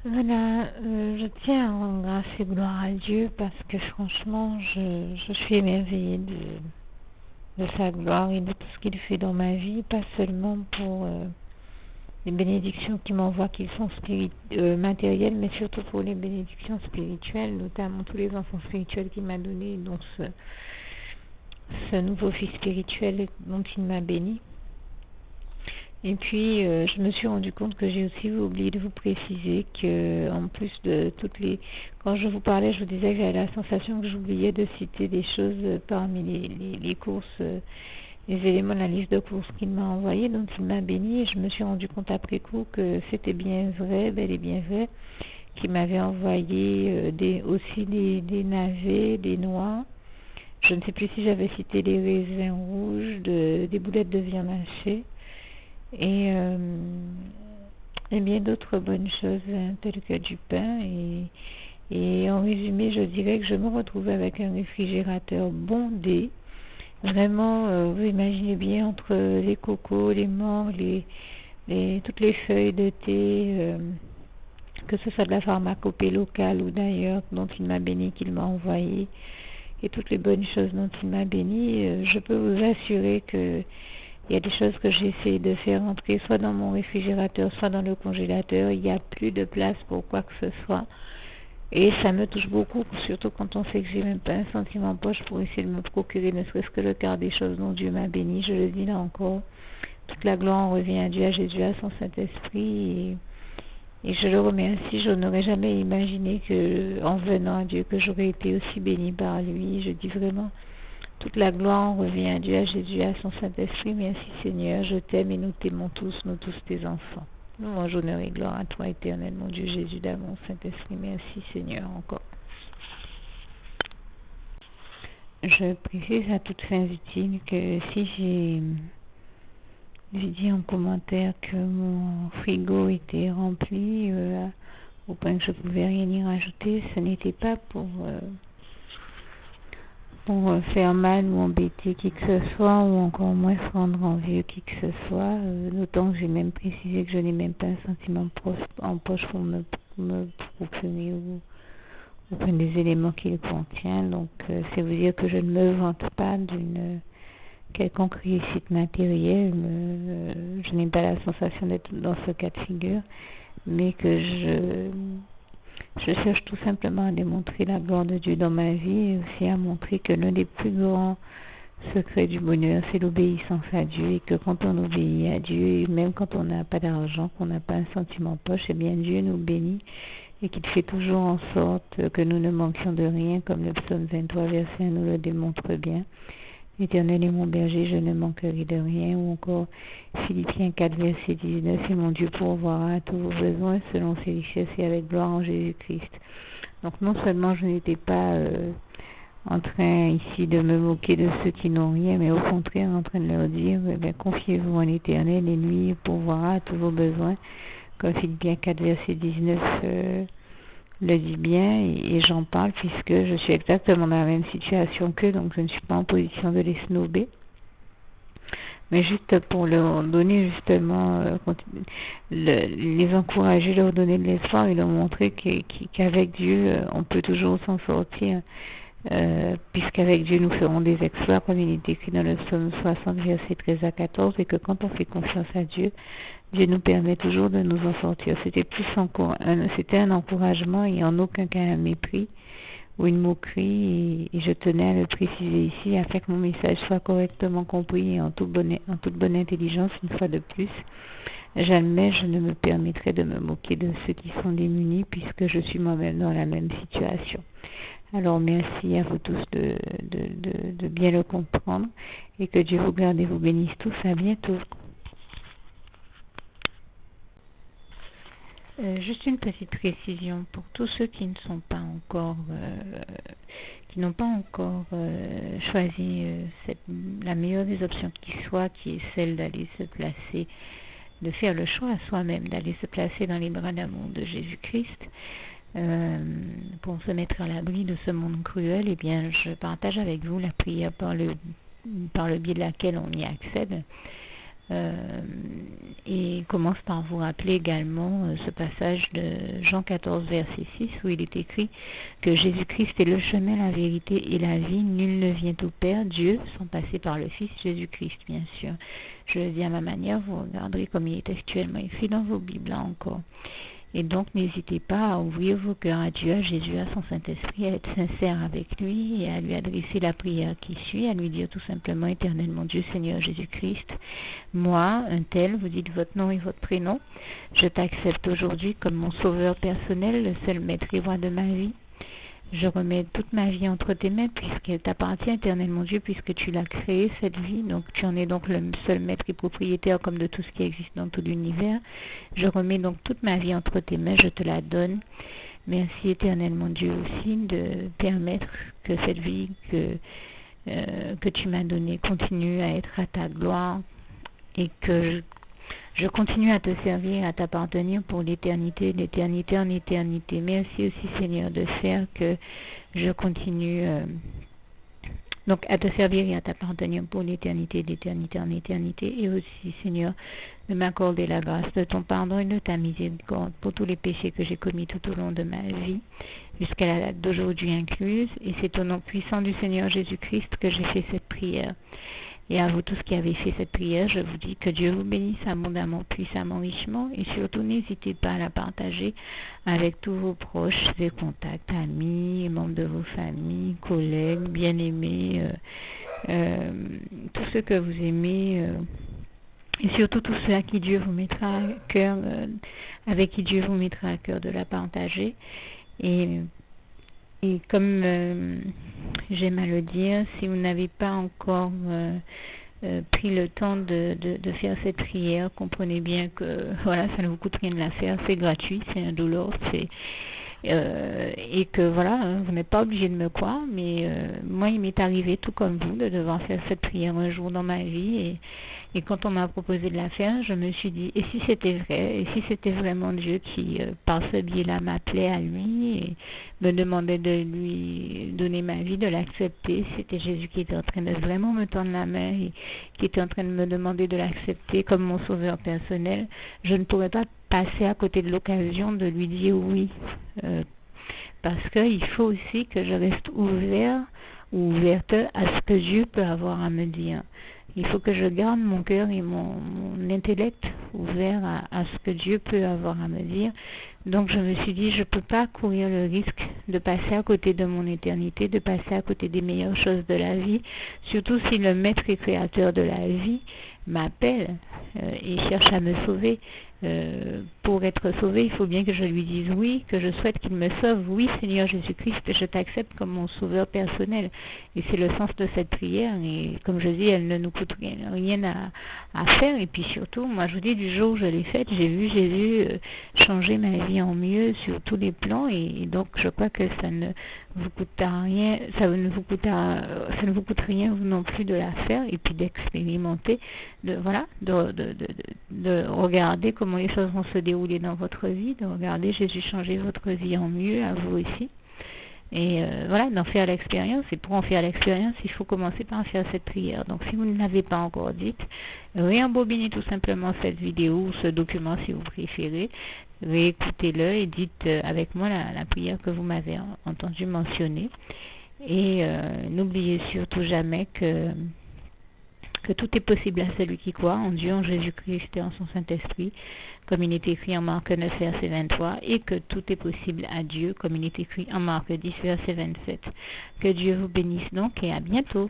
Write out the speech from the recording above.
Voilà, je tiens à rendre grâce et gloire à Dieu parce que franchement, je suis émerveillée de sa gloire et de tout ce qu'il fait dans ma vie, pas seulement pour les bénédictions qu'il m'envoie qui sont matérielles, mais surtout pour les bénédictions spirituelles, notamment tous les enfants spirituels qu'il m'a donnés, dont ce nouveau fils spirituel dont il m'a béni. Et puis, je me suis rendu compte que j'ai aussi oublié de vous préciser que, en plus de toutes les... Quand je vous parlais, je vous disais que j'avais la sensation que j'oubliais de citer des choses parmi les courses, les éléments de la liste de courses qu'il m'a envoyé, dont il m'a béni. Et je me suis rendu compte après coup que c'était bien vrai, bel et bien vrai, qu'il m'avait envoyé aussi des navets, des noix. Je ne sais plus si j'avais cité des raisins rouges, des boulettes de viande hachée. Et bien d'autres bonnes choses telles que du pain et en résumé je dirais que je me retrouve avec un réfrigérateur bondé vraiment vous imaginez bien entre les cocos, les menthes, toutes les feuilles de thé que ce soit de la pharmacopée locale ou d'ailleurs dont il m'a béni, qu'il m'a envoyé et toutes les bonnes choses dont il m'a béni, je peux vous assurer que il y a des choses que j'ai essayé de faire entrer soit dans mon réfrigérateur, soit dans le congélateur. Il n'y a plus de place pour quoi que ce soit. Et ça me touche beaucoup, surtout quand on sait que j'ai même pas un centime en poche pour essayer de me procurer ne serait-ce que le quart des choses dont Dieu m'a béni. Je le dis là encore. Toute la gloire revient à Dieu, à Jésus, à son Saint-Esprit. Et je le remercie. Je n'aurais jamais imaginé que, en venant à Dieu, que j'aurais été aussi béni par lui. Je dis vraiment, toute la gloire revient à Dieu, à Jésus, à son Saint-Esprit. Merci Seigneur, je t'aime et nous t'aimons tous, nous tous tes enfants. Nous, honneur et gloire à toi éternel, mon Dieu Jésus, d'amour, Saint-Esprit. Merci Seigneur encore. Je précise à toutes fins utiles que si j'ai dit en commentaire que mon frigo était rempli au point que je ne pouvais rien y rajouter, ce n'était pas pour faire mal ou embêter qui que ce soit, ou encore moins rendre envieux qui que ce soit, d'autant que j'ai même précisé que je n'ai même pas un sentiment en poche pour me procurer ou prendre des éléments qu'il contient. Donc c'est vous dire que je ne me vante pas d'une quelconque réussite matérielle, je n'ai pas la sensation d'être dans ce cas de figure, mais que je cherche tout simplement à démontrer la gloire de Dieu dans ma vie et aussi à montrer que l'un des plus grands secrets du bonheur, c'est l'obéissance à Dieu et que quand on obéit à Dieu, et même quand on n'a pas d'argent, qu'on n'a pas un sentiment en poche, eh bien Dieu nous bénit et qu'il fait toujours en sorte que nous ne manquions de rien, comme le psaume 23, verset 1 nous le démontre bien. L'Éternel est mon berger, je ne manquerai de rien. Ou encore Philippiens 4, verset 19, et mon Dieu pourvoira à tous vos besoins selon ses richesses et avec gloire en Jésus-Christ. Donc non seulement je n'étais pas en train ici de me moquer de ceux qui n'ont rien, mais au contraire en train de leur dire, confiez-vous en l'Éternel et lui pourvoira à tous vos besoins, comme Philippiens 4, verset 19 le dit bien, et j'en parle puisque je suis exactement dans la même situation qu'eux, donc je ne suis pas en position de les snober, mais juste pour leur donner justement, les encourager, leur donner de l'espoir et leur montrer qu'avec Dieu, on peut toujours s'en sortir, puisqu'avec Dieu nous ferons des exploits, comme il est écrit dans le psaume 60, verset 13 à 14, et que quand on fait confiance à Dieu, Dieu nous permet toujours de nous en sortir. C'était un encouragement et en aucun cas un mépris ou une moquerie, et je tenais à le préciser ici afin que mon message soit correctement compris et en toute bonne intelligence une fois de plus. Jamais je ne me permettrai de me moquer de ceux qui sont démunis puisque je suis moi-même dans la même situation. Alors merci à vous tous de bien le comprendre et que Dieu vous garde et vous bénisse tous. À bientôt. Juste une petite précision pour tous ceux qui ne sont pas encore, qui n'ont pas encore choisi la meilleure des options qui soit, qui est celle d'aller se placer, de faire le choix à soi-même, d'aller se placer dans les bras d'amour de Jésus-Christ, pour se mettre à l'abri de ce monde cruel. Eh bien, je partage avec vous la prière par le biais de laquelle on y accède. Et commence par vous rappeler également ce passage de Jean 14, verset 6, où il est écrit que Jésus-Christ est le chemin, la vérité et la vie. Nul ne vient au Père, Dieu, sans passer par le Fils Jésus-Christ, bien sûr. Je le dis à ma manière, vous regarderez comme il est actuellement écrit dans vos Bibles, là encore. Et donc, n'hésitez pas à ouvrir vos cœurs à Dieu, à Jésus, à son Saint-Esprit, à être sincère avec lui et à lui adresser la prière qui suit, à lui dire tout simplement, Éternel mon Dieu, Seigneur Jésus-Christ, moi, un tel, vous dites votre nom et votre prénom, je t'accepte aujourd'hui comme mon sauveur personnel, le seul maître et roi de ma vie. Je remets toute ma vie entre tes mains puisqu'elle t'appartient, Éternel mon Dieu, puisque tu l'as créée, cette vie. Donc tu en es donc le seul maître et propriétaire comme de tout ce qui existe dans tout l'univers. Je remets donc toute ma vie entre tes mains, je te la donne. Merci, Éternel mon Dieu, aussi de permettre que cette vie que tu m'as donnée continue à être à ta gloire et que je continue à te servir, à t'appartenir pour l'éternité, d'éternité en éternité. Merci aussi, Seigneur, de faire que je continue donc à te servir et à t'appartenir pour l'éternité, d'éternité en éternité. Et aussi, Seigneur, de m'accorder la grâce de ton pardon et de ta miséricorde pour tous les péchés que j'ai commis tout au long de ma vie, jusqu'à la date d'aujourd'hui incluse. Et c'est au nom puissant du Seigneur Jésus-Christ que j'ai fait cette prière. Et à vous tous qui avez fait cette prière, je vous dis que Dieu vous bénisse abondamment, puissamment, richement. Et surtout, n'hésitez pas à la partager avec tous vos proches et contacts, amis, membres de vos familles, collègues, bien-aimés, tous ceux que vous aimez. Et surtout tous ceux à qui Dieu vous mettra à cœur, avec qui Dieu vous mettra à cœur de la partager. Et comme j'aime à le dire, si vous n'avez pas encore pris le temps de faire cette prière, comprenez bien que voilà, ça ne vous coûte rien de la faire, c'est gratuit, c'est indolore, et que voilà, vous n'êtes pas obligé de me croire, mais moi il m'est arrivé tout comme vous de devoir faire cette prière un jour dans ma vie, et quand on m'a proposé de la faire, je me suis dit, et si c'était vrai, et si c'était vraiment Dieu qui, par ce biais-là, m'appelait à lui et me demandait de lui donner ma vie, de l'accepter, c'était Jésus qui était en train de vraiment me tendre la main et qui était en train de me demander de l'accepter comme mon sauveur personnel, je ne pourrais pas passer à côté de l'occasion de lui dire oui, parce qu'il faut aussi que je reste ouvert ou ouverte à ce que Dieu peut avoir à me dire. Il faut que je garde mon cœur et mon intellect ouvert à ce que Dieu peut avoir à me dire. Donc je me suis dit, je ne peux pas courir le risque de passer à côté de mon éternité, de passer à côté des meilleures choses de la vie, surtout si le maître et créateur de la vie m'appelle et cherche à me sauver. Pour être sauvé, il faut bien que je lui dise oui, que je souhaite qu'il me sauve. Oui, Seigneur Jésus-Christ, je t'accepte comme mon sauveur personnel. Et c'est le sens de cette prière. Et comme je dis, elle ne nous coûte rien à faire. Et puis surtout, moi je vous dis, du jour où je l'ai faite, j'ai vu Jésus changer ma vie en mieux sur tous les plans. Et donc je crois que ça ne vous coûtera rien, ça ne vous coûte rien vous non plus de la faire et puis d'expérimenter, de regarder comment les choses vont se dérouler dans votre vie, de regarder Jésus changer votre vie en mieux, à vous aussi. Et voilà, d'en faire l'expérience. Et pour en faire l'expérience, il faut commencer par faire cette prière. Donc si vous ne l'avez pas encore dite, réembobinez tout simplement cette vidéo ou ce document si vous préférez, réécoutez-le et dites avec moi la prière que vous m'avez entendu mentionner. Et n'oubliez surtout jamais que tout est possible à celui qui croit en Dieu, en Jésus-Christ et en son Saint-Esprit, comme il est écrit en Marc 9, verset 23, et que tout est possible à Dieu, comme il est écrit en Marc 10, verset 27. Que Dieu vous bénisse donc et à bientôt.